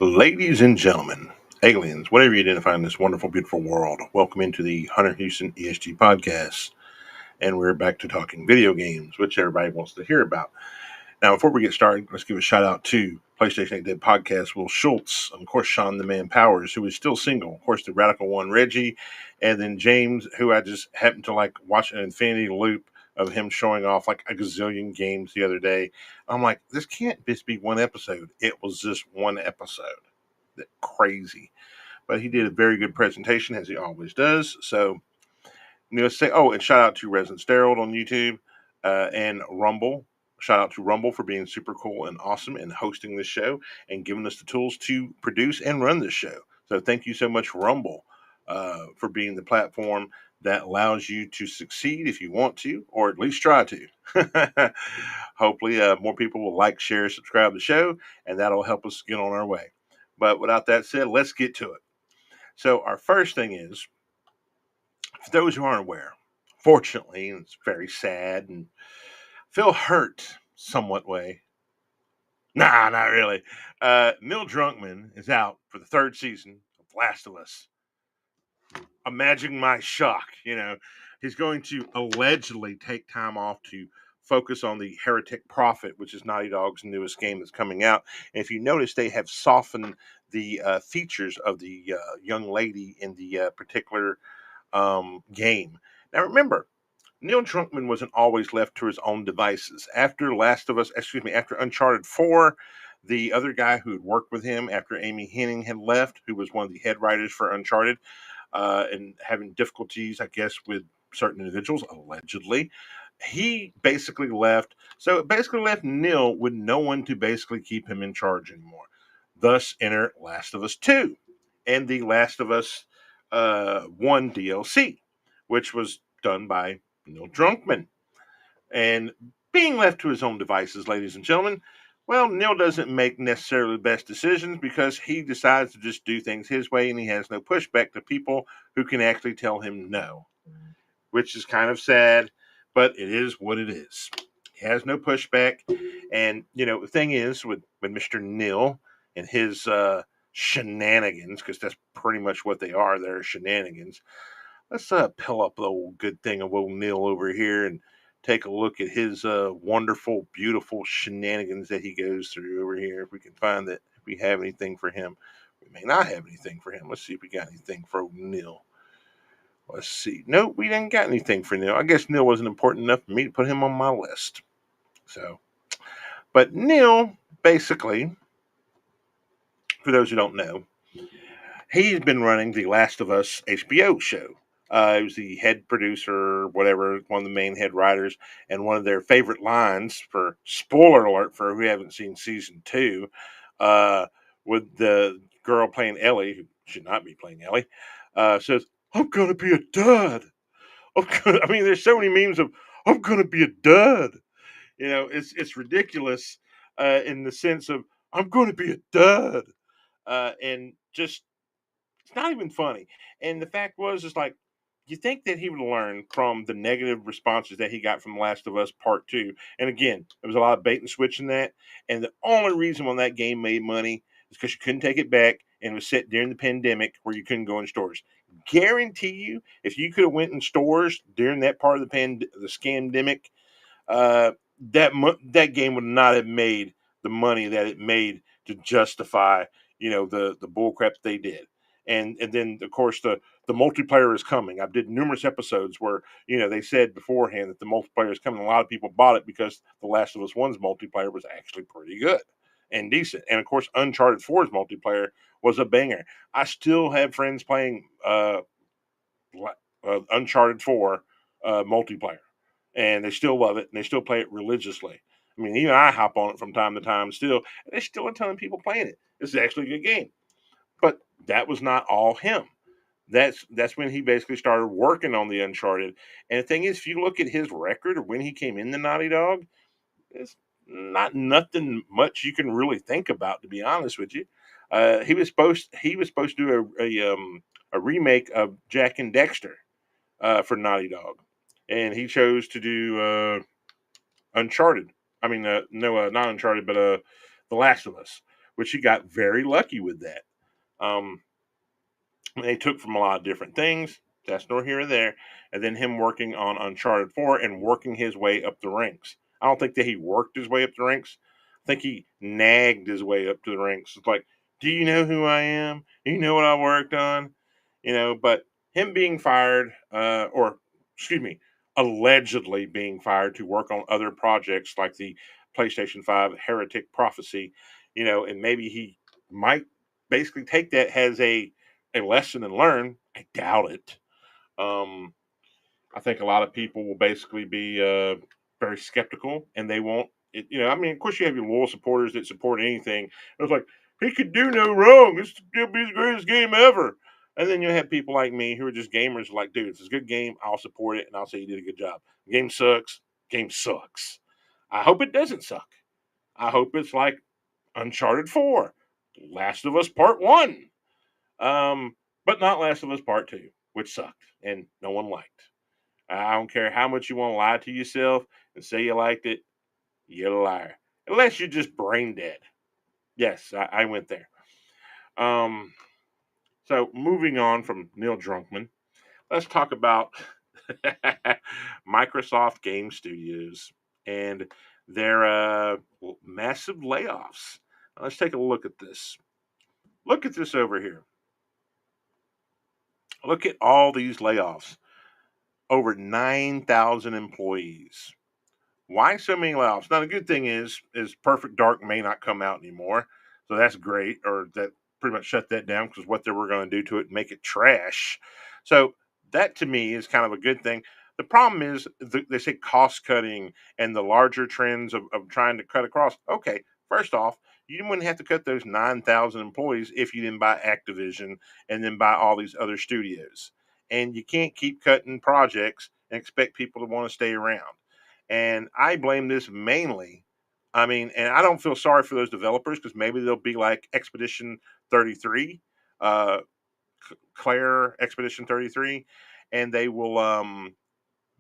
Ladies and gentlemen, aliens, whatever you identify in this wonderful, beautiful world, welcome into the Hunter Houston ESG podcast. And we're back to talking video games, which everybody wants to hear about. Now, before we get started, let's give a shout out to PlayStation 8 Dead Podcast, Will Schultz, and of course, Sean the Man Powers, who is still single, of course, the Radical One, Reggie, and then James, who I just happened to like watch an infinity loop of him showing off like a gazillion games the other day. I'm like, this can't just be one episode. It was just one episode. Crazy. But he did a very good presentation, as he always does. So, let's say, and shout out to Resident Steroid on YouTube and Rumble. Shout out to Rumble for being super cool and awesome and hosting this show and giving us the tools to produce and run this show. So, thank you so much, Rumble, for being the platform that allows you to succeed if you want to, or at least try to. Hopefully, more people will like, share, subscribe to the show, and that'll help us get on our way. But without that said, let's get to it. So, our first thing is, for those who aren't aware, fortunately, and it's very sad and feel hurt somewhat way. Nah, not really. Neil Druckmann is out for the third season of Last of Us. Imagine my shock. He's going to allegedly take time off to focus on the Heretic Prophet, which is Naughty Dog's newest game that's coming out. And if you notice, they have softened the features of the young lady in the particular game. Now, remember, Neil Druckmann wasn't always left to his own devices. After after Uncharted 4, the other guy who had worked with him after Amy Hennig had left, who was one of the head writers for Uncharted, and having difficulties, I guess, with certain individuals, allegedly, he basically left. So it basically left Neil with no one to basically keep him in charge anymore. Thus, enter Last of Us 2 and the Last of Us 1 DLC, which was done by Neil Druckmann. And being left to his own devices, ladies and gentlemen, well, Neil doesn't make necessarily the best decisions because he decides to just do things his way and he has no pushback to people who can actually tell him no, which is kind of sad, but it is what it is. He has no pushback. And, the thing is with Mr. Neil and his shenanigans, because that's pretty much what they are, they're shenanigans. Let's pull up the old good thing of old Neil over here and take a look at his wonderful, beautiful shenanigans that he goes through over here. If we can find that, if we have anything for him. We may not have anything for him. Let's see if we got anything for old Neil. Let's see. Nope, we didn't got anything for Neil. I guess Neil wasn't important enough for me to put him on my list. So, but Neil, basically, for those who don't know, he's been running the Last of Us HBO show. He was the head producer, whatever, one of the main head writers, and one of their favorite lines, for spoiler alert for who haven't seen season 2, with the girl playing Ellie, who should not be playing Ellie, says, "I'm gonna be a dud." I mean, there's so many memes of "I'm gonna be a dud." It's ridiculous in the sense of "I'm gonna be a dud," and just it's not even funny. And the fact was, it's like, you think that he would learn from the negative responses that he got from Last of Us Part 2. And again, there was a lot of bait and switch in that. And the only reason when that game made money is because you couldn't take it back and it was set during the pandemic where you couldn't go in stores. Guarantee you, if you could have went in stores during that part of the scamdemic, uh, that game would not have made the money that it made to justify, the bullcrap they did. And then of course the multiplayer is coming. I did numerous episodes where they said beforehand that the multiplayer is coming. A lot of people bought it because the Last of Us 1's multiplayer was actually pretty good and decent. And of course, Uncharted 4's multiplayer was a banger. I still have friends playing Uncharted 4 multiplayer, and they still love it and they still play it religiously. I mean, even I hop on it from time to time still. And there's still a ton of people playing it. It's actually a good game. But that was not all him. That's when he basically started working on the Uncharted. And the thing is, if you look at his record of when he came in the Naughty Dog, it's not nothing much you can really think about, to be honest with you. He was supposed to do a remake of Jack and Dexter for Naughty Dog, and he chose to do Uncharted. I mean, no, not Uncharted, but The Last of Us, which he got very lucky with that. They took from a lot of different things, that's nor here or there, and then him working on Uncharted 4 and working his way up the ranks. I don't think that he worked his way up the ranks. I think he nagged his way up to the ranks. It's like, do you know who I am? Do you know what I worked on? But him being fired, or excuse me, allegedly being fired to work on other projects like the PlayStation 5 Heretic Prophecy, and maybe he might basically take that as a lesson and learn. I doubt it. Um, I think a lot of people will basically be very skeptical, and they won't. I mean, of course, you have your loyal supporters that support anything. It's like he could do no wrong. This could be the greatest game ever. And then you have people like me who are just gamers, like, dude, if it's a good game, I'll support it, and I'll say you did a good job. Game sucks. Game sucks. I hope it doesn't suck. I hope it's like Uncharted 4, Last of Us Part 1. But not Last of Us Part 2, which sucked and no one liked. I don't care how much you want to lie to yourself and say you liked it, you're a liar. Unless you're just brain dead. Yes, I went there. So moving on from Neil Druckmann, let's talk about Microsoft Game Studios and their massive layoffs. Let's take a look at this. Look at this over here. Look at all these layoffs. Over 9,000 employees. Why so many layoffs? Now the good thing is Perfect Dark may not come out anymore, so that's great. Or that pretty much shut that down because what they were going to do to it, make it trash. So that to me is kind of a good thing. The problem is they say cost cutting and the larger trends of trying to cut across. Okay, first off, you wouldn't have to cut those 9,000 employees if you didn't buy Activision and then buy all these other studios. And you can't keep cutting projects and expect people to want to stay around. And I blame this mainly. I mean, and I don't feel sorry for those developers because maybe they'll be like Expedition 33, uh, Claire Expedition 33, and they will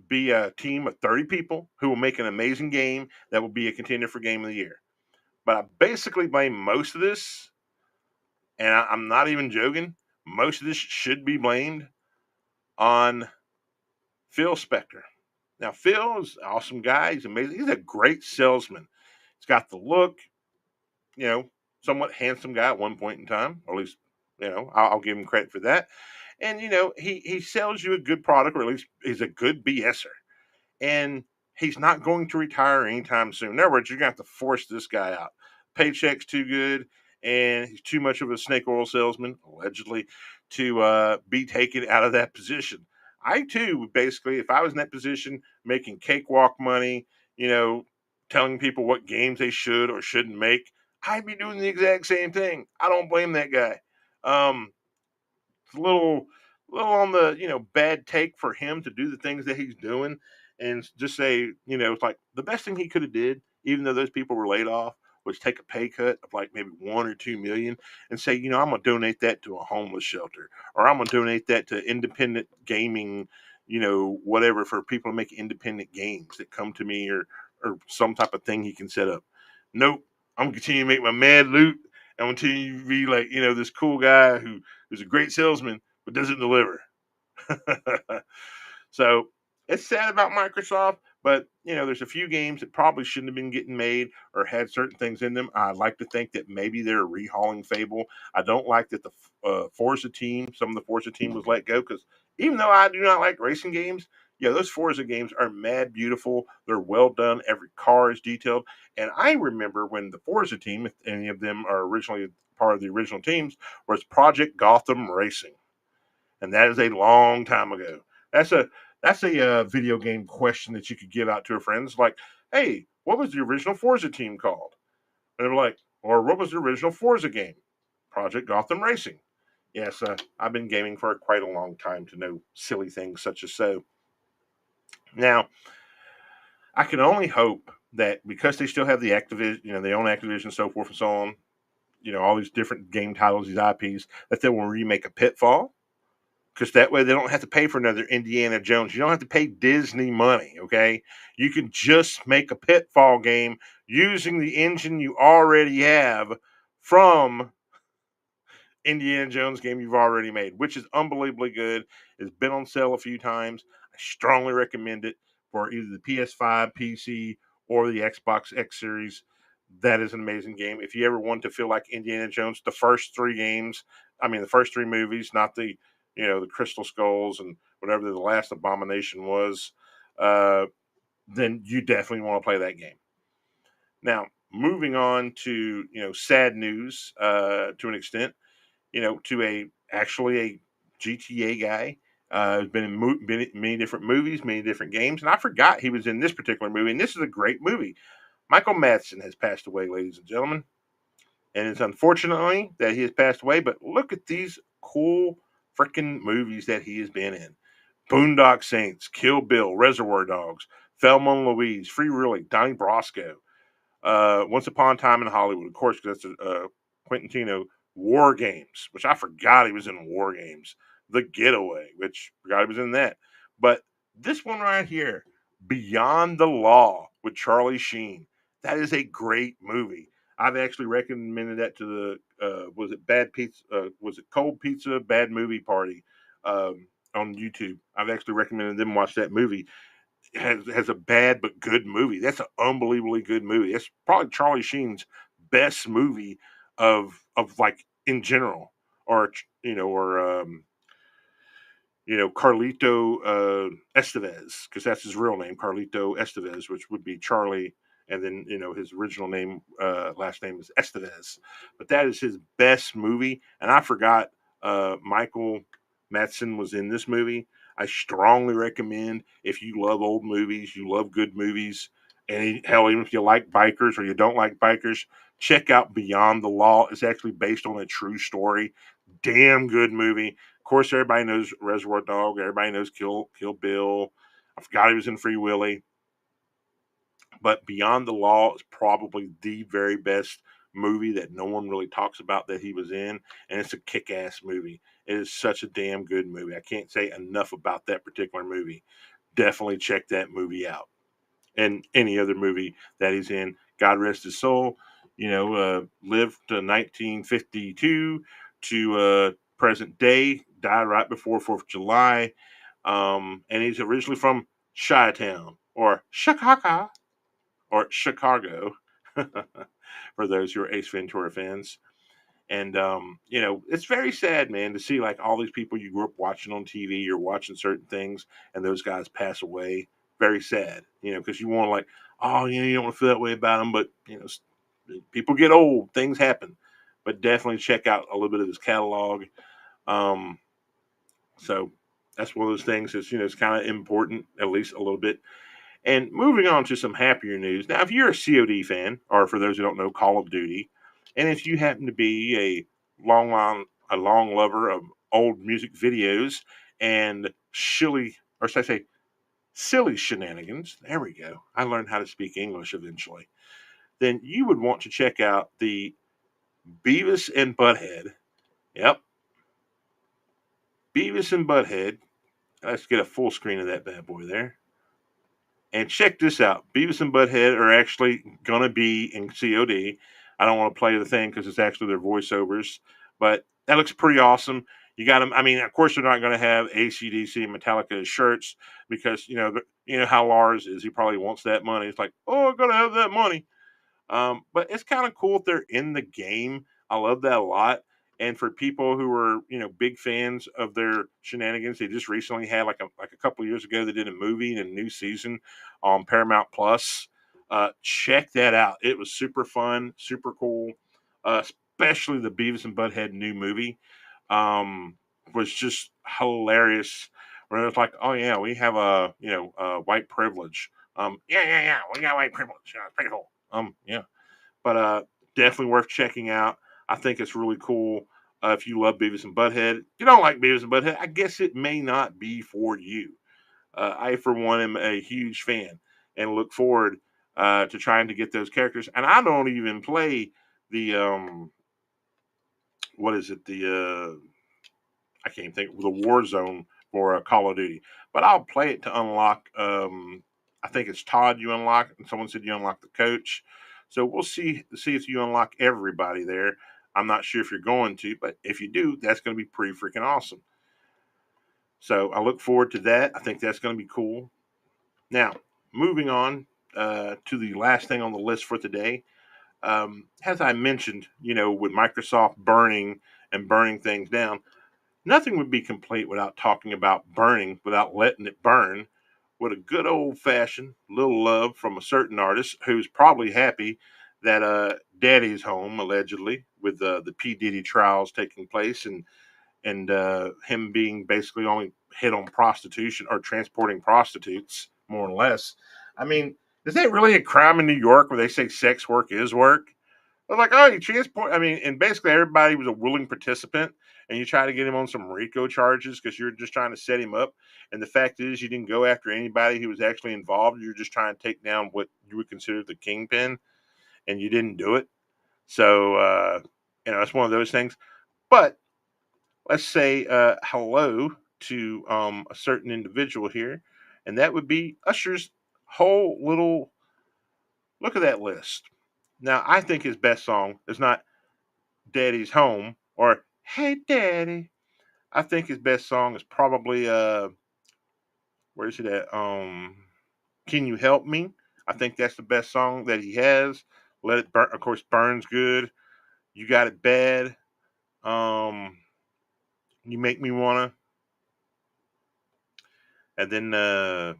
be a team of 30 people who will make an amazing game that will be a contender for Game of the Year. But I basically blame most of this, and I'm not even joking, most of this should be blamed on Phil Spector. Now, Phil is an awesome guy. He's amazing. He's a great salesman. He's got the look, you know, somewhat handsome guy at one point in time, or at least, I'll give him credit for that. And, he sells you a good product, or at least he's a good BSer. And he's not going to retire anytime soon. In other words, you're going to have to force this guy out. Paycheck's too good, and he's too much of a snake oil salesman, allegedly, to be taken out of that position. I too, basically, if I was in that position, making cakewalk money, telling people what games they should or shouldn't make, I'd be doing the exact same thing. I don't blame that guy. It's a little on the bad take for him to do the things that he's doing and just say it's like the best thing he could have did, even though those people were laid off, was take a pay cut of like maybe 1 or 2 million and say, I'm gonna donate that to a homeless shelter, or I'm gonna donate that to independent gaming, whatever, for people to make independent games that come to me, or some type of thing he can set up. Nope, I'm gonna continue to make my mad loot. I'm gonna continue to be like this cool guy who's a great salesman but doesn't deliver. So it's sad about Microsoft, but there's a few games that probably shouldn't have been getting made or had certain things in them. I'd like to think that maybe they're rehauling Fable. I don't like that the some of the Forza team was let go, because even though I do not like racing games, yeah, those Forza games are mad beautiful. They're well done. Every car is detailed. And I remember when the Forza team, if any of them are originally part of the original teams, was Project Gotham Racing, and that is a long time ago. That's a video game question that you could give out to your friends, like, "Hey, what was the original Forza team called?" And they're like, "Or what was the original Forza game?" Project Gotham Racing. Yes, I've been gaming for quite a long time to know silly things such as so. Now, I can only hope that because they still have the Activision, they own Activision, so forth and so on, all these different game titles, these IPs, that they will remake a Pitfall, because that way they don't have to pay for another Indiana Jones. You don't have to pay Disney money, okay? You can just make a Pitfall game using the engine you already have from Indiana Jones game you've already made, which is unbelievably good. It's been on sale a few times. I strongly recommend it for either the PS5, PC, or the Xbox X Series. That is an amazing game. If you ever want to feel like Indiana Jones, the first three games, the first three movies, not the, the Crystal Skulls and whatever the last abomination was, then you definitely want to play that game. Now, moving on to, sad news to an extent, to a GTA guy. Has been in many different movies, many different games, and I forgot he was in this particular movie. And this is a great movie. Michael Madsen has passed away, ladies and gentlemen, and it's unfortunately that he has passed away. But look at these cool freaking movies that he has been in: Boondock Saints, Kill Bill, Reservoir Dogs, Thelma and Louise, Free Willy, Donnie Brasco, Once Upon a Time in Hollywood, of course, because that's Quentin Tarantino. War Games, which I forgot he was in War Games. The Getaway, which I forgot he was in that. But this one right here, Beyond the Law with Charlie Sheen, that is a great movie. I've actually recommended that to the was it Bad Pizza? Was it Cold Pizza Bad Movie Party on YouTube? I've actually recommended them watch that movie. Has a bad but good movie. That's an unbelievably good movie. That's probably Charlie Sheen's best movie of like in general, or Carlito Estevez, because that's his real name, Carlito Estevez, which would be Charlie, and then his original name, last name is Estevez. But that is his best movie, and I forgot Michael Madsen was in this movie. I strongly recommend, if you love old movies, you love good movies, and hell, even if you like bikers or you don't like bikers, check out Beyond the Law. It's actually based on a true story. Damn good movie. Of course, everybody knows Reservoir Dog. Everybody knows Kill Bill. I forgot he was in Free Willy. But Beyond the Law is probably the very best movie that no one really talks about that he was in, and it's a kick-ass movie. It is such a damn good movie. I can't say enough about that particular movie. Definitely check that movie out, and any other movie that he's in. God rest his soul. Lived to 1952 to present day. Died right before 4th of July, and he's originally from Chi-Town or Chicago or Chicago, for those who are Ace Ventura fans. And it's very sad, man, to see like all these people you grew up watching on TV or watching certain things, and those guys pass away. Very sad, because you want to like, oh, you don't want to feel that way about them, but people get old, things happen. But definitely check out a little bit of his catalog. Um, so that's one of those things that's it's kind of important, at least a little bit. And moving on to some happier news. Now, if you're a COD fan, or for those who don't know, Call of Duty, and if you happen to be a long lover of old music videos and silly shenanigans, there we go. I learned how to speak English eventually. Then you would want to check out the Beavis and Butthead. Yep, Beavis and Butthead. Let's get a full screen of that bad boy there. And check this out. Beavis and Butthead are actually going to be in COD. I don't want to play the thing because it's actually their voiceovers. But that looks pretty awesome. You got them. I mean, of course, they're not going to have AC/DC and Metallica shirts because, how Lars is. He probably wants that money. It's like, oh, I'm going to have that money. But it's kind of cool if they're in the game. I love that a lot. And for people who are, big fans of their shenanigans, they just recently had like a couple of years ago, they did a movie and a new season on Paramount Plus. Check that out. It was super fun, super cool. Especially the Beavis and Butthead new movie was just hilarious. Where it's like, oh yeah, we have white privilege. Yeah, we got white privilege. Yeah, it's pretty cool. Yeah, but definitely worth checking out. I think it's really cool. If you love Beavis and Butthead, if you don't like Beavis and Butthead, I guess it may not be for you. I, for one, am a huge fan and look forward to trying to get those characters. And I don't even play the what is it? I can't think, the Warzone for Call of Duty, but I'll play it to unlock. I think it's Todd you unlock, and someone said you unlock the coach. So we'll see if you unlock everybody there. I'm not sure if you're going to, but if you do, that's going to be pretty freaking awesome. So I look forward to that. I think that's going to be cool. Now, moving on to the last thing on the list for today. As I mentioned, with Microsoft burning things down, nothing would be complete without talking about burning without letting it burn, with a good old fashioned little love from a certain artist who's probably happy that Daddy's home, allegedly, with the P. Diddy trials taking place, and him being basically only hit on prostitution or transporting prostitutes, more or less. I mean, is that really a crime in New York where they say sex work is work? I was like, oh, you transport. I mean, and basically everybody was a willing participant, and you try to get him on some RICO charges because you're just trying to set him up. And the fact is, you didn't go after anybody who was actually involved. You're just trying to take down what you would consider the kingpin, and you didn't do it. So, it's one of those things. But let's say hello to a certain individual here, and that would be Usher's whole little look at that list. Now, I think his best song is not Daddy's Home or Hey Daddy. I think his best song is probably where's it at? Can You Help Me? I think that's the best song that he has. Let It Burn, of course, Burns good. You Got It Bad. Um, you Make Me Wanna. And then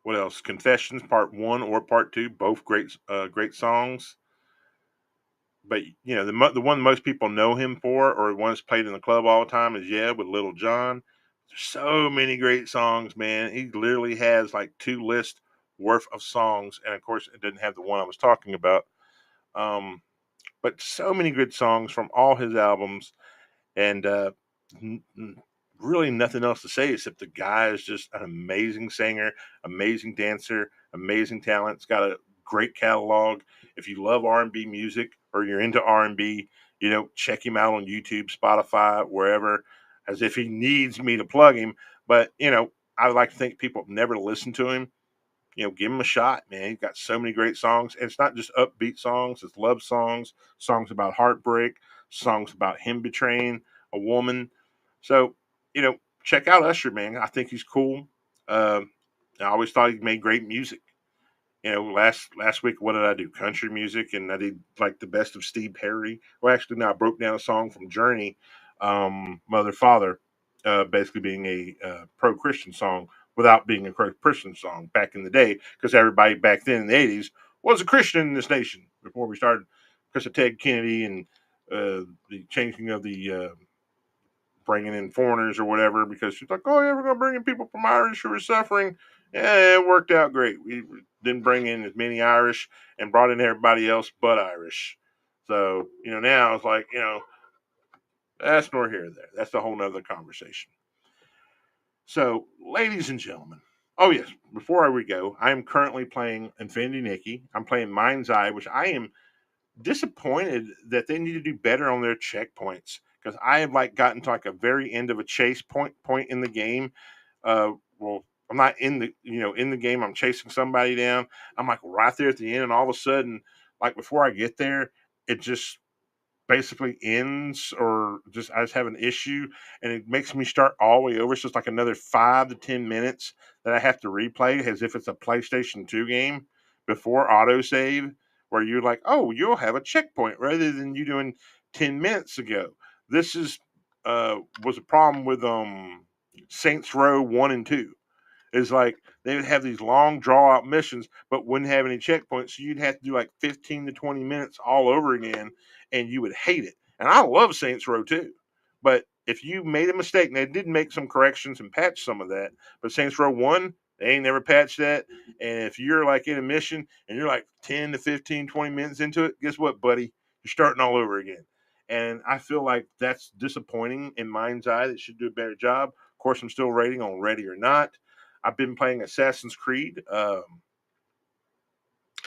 what else? Confessions Part 1 or Part 2, both great songs. But the one most people know him for, or the one that's played in the club all the time, is with Little John. There's so many great songs, man. He literally has like 2 lists worth of songs, and of course, it didn't have the one I was talking about. But so many good songs from all his albums, and really nothing else to say except the guy is just an amazing singer, amazing dancer, amazing talent. It's got a great catalog. If you love R&B music or you're into R&B, check him out on YouTube, Spotify, wherever, as if he needs me to plug him. But, I like to think people have never listened to him. Give him a shot, man. He's got so many great songs. And it's not just upbeat songs, it's love songs, songs about heartbreak, songs about him betraying a woman. So, check out Usher, man. I think he's cool. Uh, I always thought he made great music. Last week, what did I do? Country music, and I did like the best of Steve Perry. Well, actually, no, I broke down a song from Journey, Mother Father, basically being a pro Christian song without being a Christian song back in the day, because everybody back then in the 80s was a Christian in this nation before we started, because of Ted Kennedy and the changing of the bringing in foreigners or whatever, because she's like, oh yeah, we're gonna bring in people from Irish who are suffering. Yeah, it worked out great. We didn't bring in as many Irish and brought in everybody else but Irish. So now it's like that's nor here nor there. That's a whole nother conversation. So, ladies and gentlemen, oh yes, before we go, I am currently playing Infinity Nikki. I'm playing Mind's Eye, which I am disappointed that they need to do better on their checkpoints, because I have like gotten to like a very end of a chase point in the game. Well, I'm not in the game. I'm chasing somebody down. I'm like right there at the end, and all of a sudden, like before I get there, it just basically ends, or just I just have an issue, and it makes me start all the way over. So it's like another 5 to 10 minutes that I have to replay as if it's a PlayStation 2 game before autosave, where you're like, oh, you'll have a checkpoint rather than you doing 10 minutes ago. This is was a problem with Saints Row 1 and 2. Is like they would have these long draw out missions, but wouldn't have any checkpoints. So you'd have to do like 15 to 20 minutes all over again, and you would hate it. And I love Saints Row too. But if you made a mistake, and they did make some corrections and patch some of that, but Saints Row 1, they ain't never patched that. And if you're like in a mission and you're like 10 to 15, 20 minutes into it, guess what, buddy? You're starting all over again. And I feel like that's disappointing in Mind's Eye. That should do a better job. Of course, I'm still rating on Ready or Not. I've been playing Assassin's Creed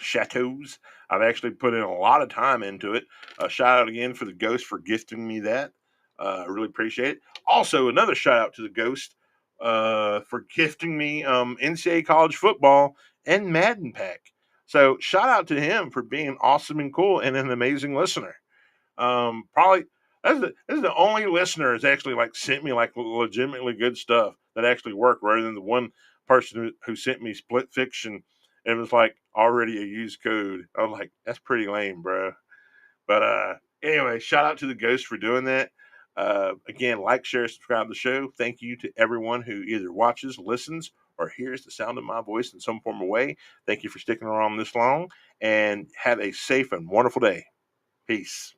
Chateaus. I've actually put in a lot of time into it. Shout out again for the Ghost for gifting me that. I really appreciate it. Also, another shout out to the Ghost for gifting me NCAA college football and Madden pack. So shout out to him for being awesome and cool and an amazing listener. Probably this is the only listener that's actually like sent me like legitimately good stuff that actually worked, rather than the one person who sent me Split Fiction and it was like already a used code. I was like, that's pretty lame, bro. But anyway, shout out to the Ghost for doing that. Again, like, share, subscribe to the show. Thank you to everyone who either watches, listens, or hears the sound of my voice in some form or way. Thank you for sticking around this long, and have a safe and wonderful day. Peace.